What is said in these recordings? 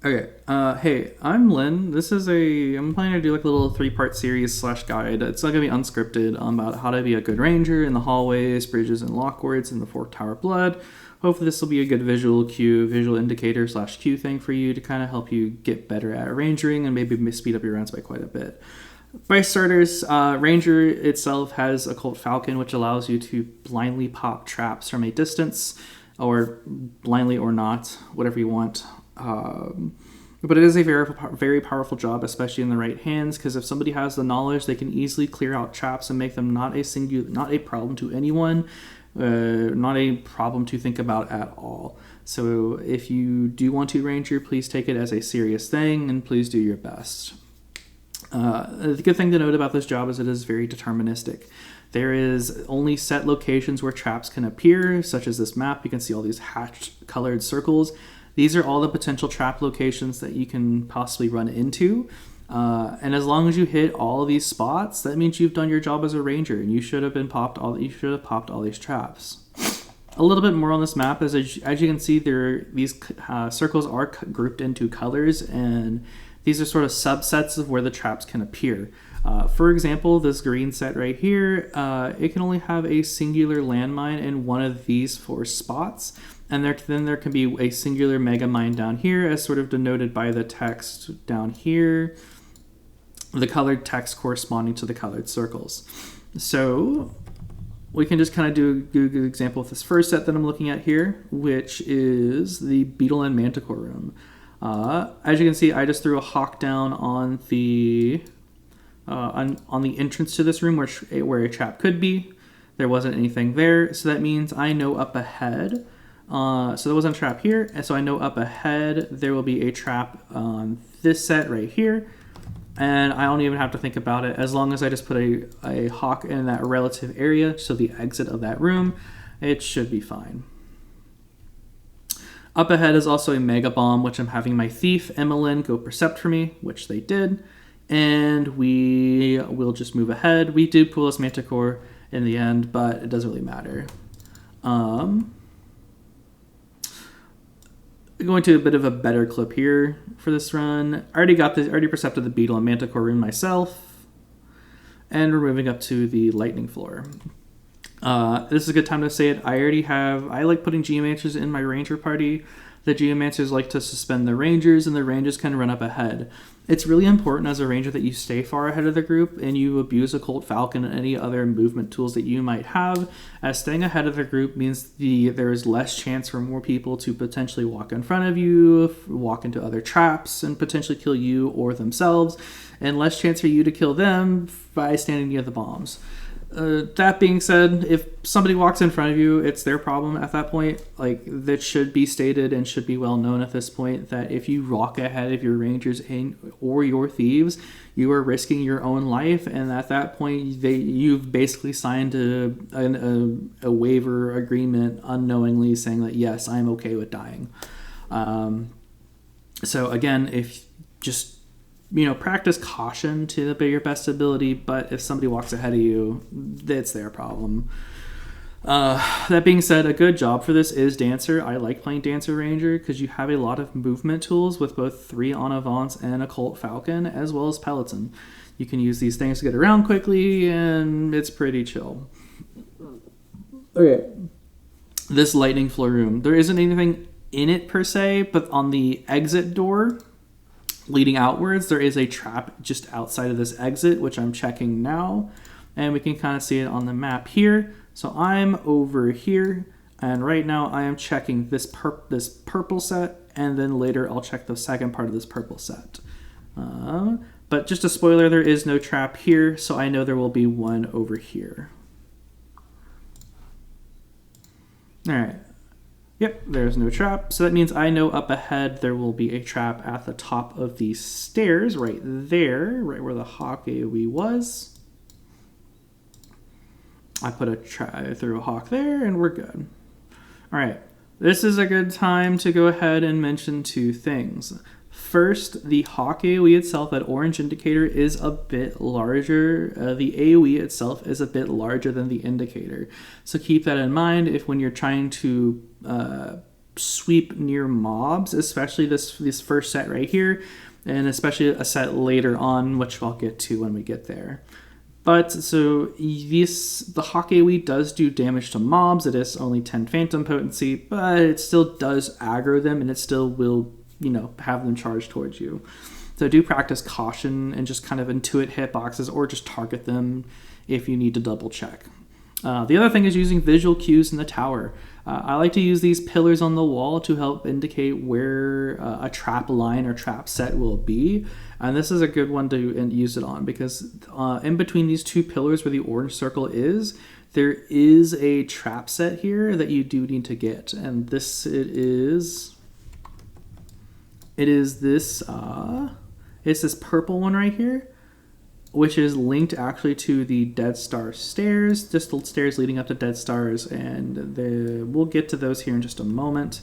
Okay, hey, I'm Lynn. I'm planning to do like a little three-part series slash guide. It's not gonna be unscripted about how to be a good ranger in the hallways, bridges, and lockwards in the Fork Tower Blood. Hopefully this will be a good visual cue, visual indicator slash cue thing for you to kind of help you get better at rangering and maybe speed up your rounds by quite a bit. By starters, Ranger itself has Occult Falcon, which allows you to blindly pop traps from a distance, or blindly or not, whatever you want. But it is a very powerful job, especially in the right hands, because if somebody has the knowledge, they can easily clear out traps and make them not a problem to anyone, not a problem to think about at all. So if you do want to Ranger, please take it as a serious thing and please do your best. The good thing to note about this job is it is very deterministic. There is only set locations where traps can appear, such as this map. You can see all these hatched colored circles. These are all the potential trap locations that you can possibly run into. And as long as you hit all of these spots, that means you've done your job as a ranger, and you should have popped all these traps. A little bit more on this map is as you can see, these circles are grouped into colors, and these are sort of subsets of where the traps can appear. For example, this green set right here, it can only have a singular landmine in one of these 4 spots. And then there can be a singular mega mine down here, as sort of denoted by the text down here, the colored text corresponding to the colored circles. So we can just kind of do a good example with this first set that I'm looking at here, which is the Beetle and Manticore room. As you can see, I just threw a hawk down on the entrance to this room where a trap could be. There wasn't anything there, so that means I know up ahead. So there wasn't a trap here, and so I know up ahead there will be a trap on this set right here, and I don't even have to think about it. As long as I just put a hawk in that relative area, so the exit of that room, it should be fine. Up ahead is also a Mega Bomb, which I'm having my Thief, Emmeline, go Percept for me, which they did, and we will just move ahead. We did pull this Manticore in the end, but it doesn't really matter. Going to a bit of a better clip here for this run. I already percepted the Beetle and Manticore room myself, and we're moving up to the Lightning floor. This is a good time to say it. I like putting Geomancers in my Ranger party. The Geomancers like to suspend the Rangers, and the Rangers can run up ahead. It's really important as a Ranger that you stay far ahead of the group and you abuse Occult Falcon and any other movement tools that you might have, as staying ahead of the group means there is less chance for more people to potentially walk in front of you, walk into other traps, and potentially kill you or themselves, and less chance for you to kill them by standing near the bombs. That being said, if somebody walks in front of you, it's their problem at that point. Like, that should be stated and should be well known at this point that if you walk ahead of your Rangers or your Thieves, you are risking your own life, and at that point, you've basically signed a waiver agreement unknowingly saying that, yes, I'm okay with dying. So again, if just practice caution to your best ability, but if somebody walks ahead of you, it's their problem. That being said, a good job for this is Dancer. I like playing Dancer Ranger because you have a lot of movement tools with both 3 En Avants and Occult Falcon, as well as Peloton. You can use these things to get around quickly, and it's pretty chill. Okay. This Lightning floor room. There isn't anything in it per se, but on the exit door leading outwards, there is a trap just outside of this exit, which I'm checking now, and we can kind of see it on the map here. So I'm over here, and right now I am checking this purple set, and then later I'll check the second part of this purple set. But just a spoiler, there is no trap here, so I know there will be one over here. All right. Yep, there's no trap. So that means I know up ahead there will be a trap at the top of these stairs right there, right where the hawk AoE was. I threw a hawk there, and we're good. All right, this is a good time to go ahead and mention 2 things. First, the hawk AoE itself, that orange indicator, is a bit larger. The AoE itself is a bit larger than the indicator. So keep that in mind if when you're trying to sweep near mobs, especially this first set right here, and especially a set later on, which I'll get to when we get there. But so the Hawk AoE does do damage to mobs. It is only 10 Phantom potency, but it still does aggro them, and it still will, have them charge towards you. So do practice caution and just kind of intuit hitboxes, or just target them if you need to double check. The other thing is using visual cues in the tower. I like to use these pillars on the wall to help indicate where a trap line or trap set will be. And this is a good one to use it on, because in between these two pillars where the orange circle is, there is a trap set here that you do need to get. And this it's this purple one right here, which is linked actually to the Dead Star stairs, just the stairs leading up to Dead Stars, and we'll get to those here in just a moment.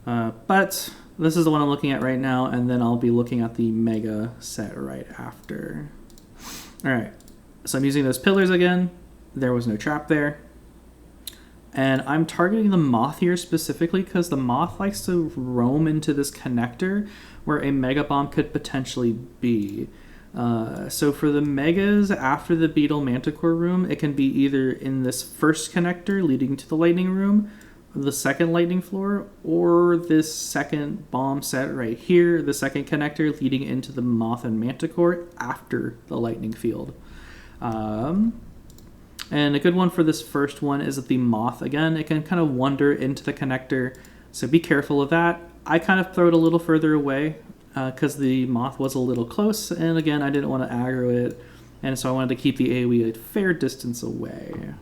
But this is the one I'm looking at right now, and then I'll be looking at the Mega set right after. All right, so I'm using those pillars again. There was no trap there. And I'm targeting the Moth here specifically because the Moth likes to roam into this connector where a Mega Bomb could potentially be. So for the Megas after the Beetle Manticore room, it can be either in this first connector leading to the lightning room, the second lightning floor, or this second bomb set right here, the second connector leading into the Moth and Manticore after the lightning field. And a good one for this first one is the Moth. Again, it can kind of wander into the connector, so be careful of that. I kind of throw it a little further away because the Moth was a little close, and again, I didn't want to aggro it, and so I wanted to keep the AoE a fair distance away.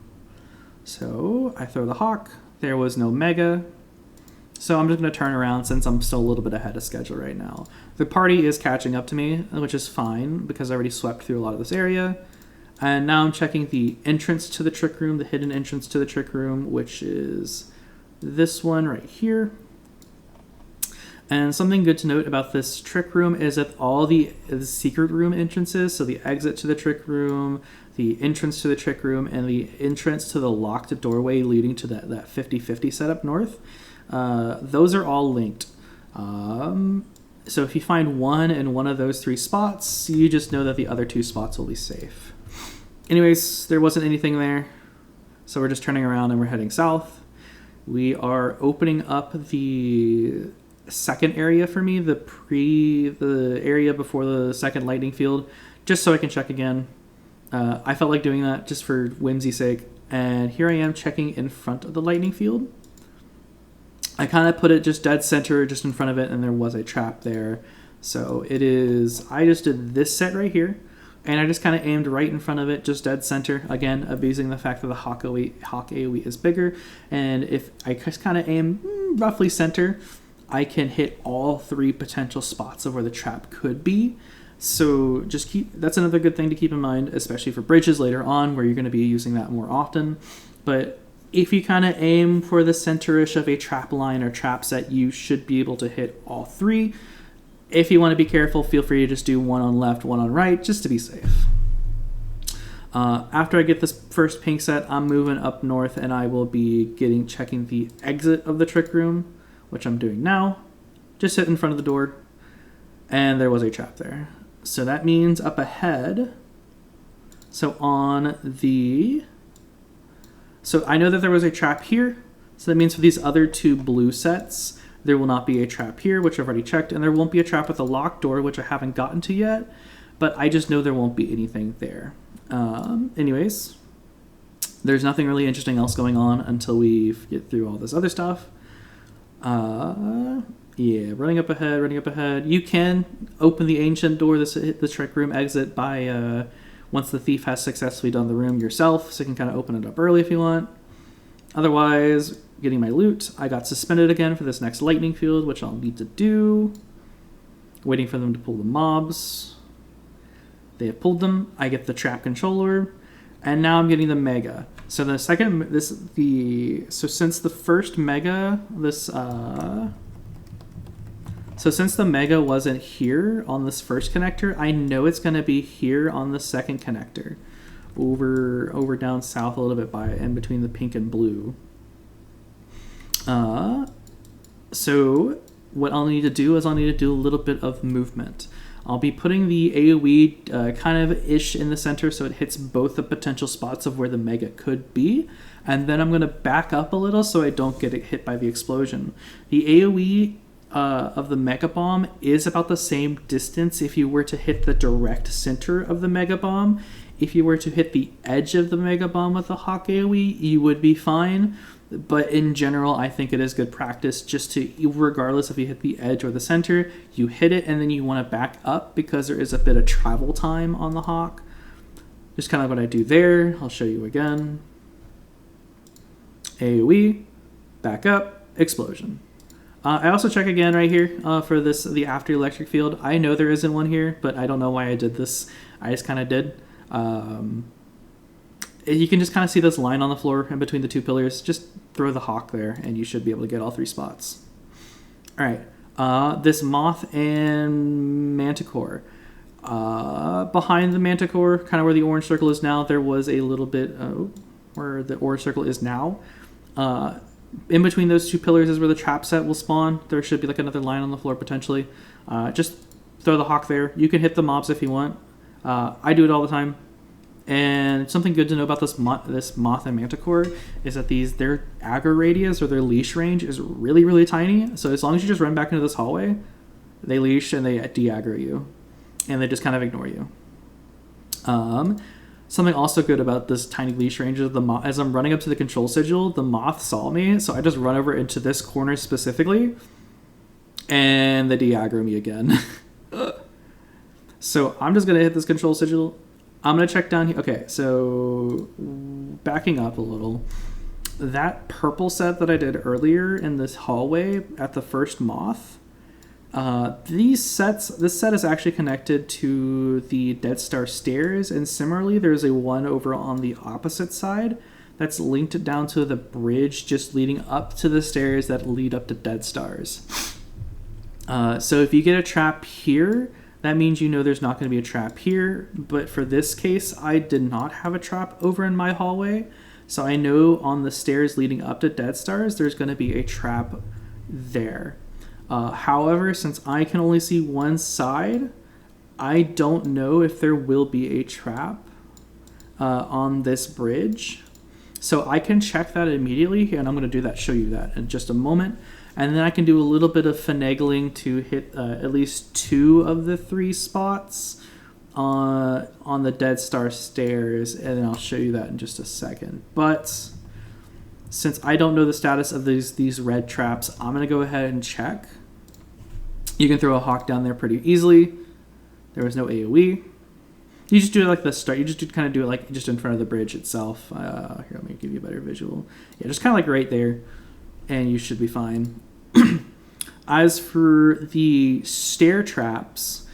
So I throw the Hawk. There was no Mega, so I'm just going to turn around since I'm still a little bit ahead of schedule right now. The party is catching up to me, which is fine because I already swept through a lot of this area. And now I'm checking the entrance to the trick room, the hidden entrance to the trick room, which is this one right here. And something good to note about this trick room is that all the secret room entrances, so the exit to the trick room, the entrance to the trick room, and the entrance to the locked doorway leading to that 50-50 setup north, those are all linked. So if you find one in one of those three spots, you just know that the other two spots will be safe. Anyways, there wasn't anything there, so we're just turning around and we're heading south. We are opening up the second area for me, the area before the second lightning field, just so I can check again. I felt like doing that just for whimsy's sake, and here I am checking in front of the lightning field. I kind of put it just dead center, just in front of it, and there was a trap there. So I just did this set right here, and I just kind of aimed right in front of it, just dead center, again, abusing the fact that the Hawk AoE is bigger, and if I just kind of aim roughly center, I can hit all three potential spots of where the trap could be. So that's another good thing to keep in mind, especially for bridges later on where you're going to be using that more often. But if you kind of aim for the center-ish of a trap line or trap set, you should be able to hit all three. If you want to be careful, feel free to just do one on left, one on right, just to be safe. After I get this first pink set, I'm moving up north, and I will be checking the exit of the trick room, which I'm doing now. Just sit in front of the door, and there was a trap there. So that means up ahead, so I know that there was a trap here, so that means for these other two blue sets, there will not be a trap here, which I've already checked, and there won't be a trap with a locked door, which I haven't gotten to yet, but I just know there won't be anything there. Anyways, there's nothing really interesting else going on until we get through all this other stuff. Yeah, running up ahead. You can open the ancient door, the trick room exit, by once the thief has successfully done the room yourself, so you can kind of open it up early if you want. Otherwise, getting my loot. I got suspended again for this next lightning field, which I'll need to do. Waiting for them to pull the mobs. They have pulled them. I get the trap controller, and now I'm getting the mega. So the second, since the first mega, since the mega wasn't here on this first connector, I know it's going to be here on the second connector, over down south a little bit in between the pink and blue. So what I'll need to do is I'll need to do a little bit of movement. I'll be putting the AoE kind of ish in the center so it hits both the potential spots of where the mega could be. And then I'm going to back up a little so I don't get hit by the explosion. The AoE of the Mega Bomb is about the same distance if you were to hit the direct center of the Mega Bomb. If you were to hit the edge of the Mega Bomb with the Hawk AoE, you would be fine. But in general, I think it is good practice just to, regardless if you hit the edge or the center, you hit it and then you want to back up because there is a bit of travel time on the Hawk. Just kind of what I do there. I'll show you again. AoE, back up, explosion. I also check again right here for the after electric field. I know there isn't one here, but I don't know why I did this. I just kind of did. You can just kind of see this line on the floor in between the two pillars. Just throw the Hawk there and you should be able to get all three spots. All right, this Moth and Manticore. Behind the Manticore, kind of where the orange circle is now, there was a little bit where the orange circle is now. In between those two pillars is where the trap set will spawn. There should be like another line on the floor potentially. Just throw the Hawk there. You can hit the mobs if you want. I do it all the time. And something good to know about this Moth and Manticore is that their aggro radius or their leash range is really, really tiny. So as long as you just run back into this hallway, they leash and they de-aggro you. And they just kind of ignore you. Something also good about this tiny leash range is as I'm running up to the control sigil, the Moth saw me. So I just run over into this corner specifically. And they de-aggro me again. So I'm just going to hit this control sigil. I'm going to check down here. Okay, so backing up a little. That purple set that I did earlier in this hallway at the first Moth, this set is actually connected to the Dead Star stairs, and similarly there's a one over on the opposite side that's linked down to the bridge just leading up to the stairs that lead up to Dead Stars. So if you get a trap here, that means you know there's not going to be a trap here, but for this case, I did not have a trap over in my hallway, so I know on the stairs leading up to Dead Stars, there's going to be a trap there. However, since I can only see one side, I don't know if there will be a trap on this bridge. So I can check that immediately, and I'm going to do that, show you that in just a moment. And then I can do a little bit of finagling to hit at least 2 of the 3 spots on the Dead Star stairs, and then I'll show you that in just a second. But since I don't know the status of these red traps, I'm going to go ahead and check. You can throw a Hawk down there pretty easily. There was no AoE. You just do it like the start. You just kind of do it like just in front of the bridge itself. Here, let me give you a better visual. Yeah, just kind of like right there. And you should be fine. As for the stair traps,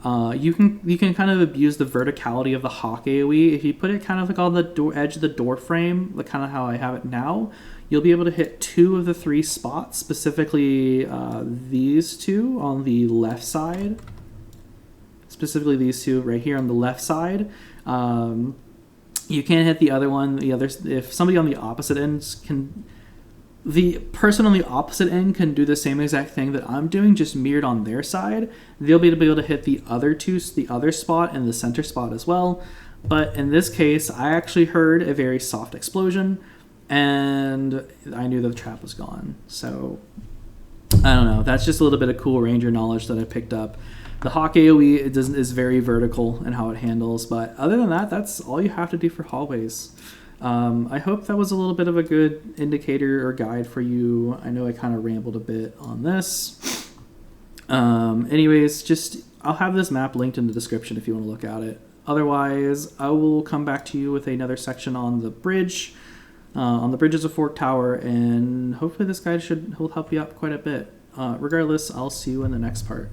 you can kind of abuse the verticality of the Hawk AoE. If you put it kind of like on the edge of the door frame, like kind of how I have it now, you'll be able to hit 2 of the 3 spots, specifically these 2 on the left side. Specifically these 2 right here on the left side. You can't hit the other one. The others, if somebody on the opposite ends can... The person on the opposite end can do the same exact thing that I'm doing, just mirrored on their side. They'll be able to hit the other spot and the center spot as well. But in this case, I actually heard a very soft explosion, and I knew that the trap was gone. So, I don't know. That's just a little bit of cool Ranger knowledge that I picked up. The Hawk AoE is very vertical in how it handles, but other than that, that's all you have to do for hallways. I hope that was a little bit of a good indicator or guide for you. I know I kind of rambled a bit on this. Anyways, I'll have this map linked in the description if you want to look at it. Otherwise, I will come back to you with another section on the bridge, on the bridges of Fork Tower, and hopefully this guide will help you out quite a bit. Regardless, I'll see you in the next part.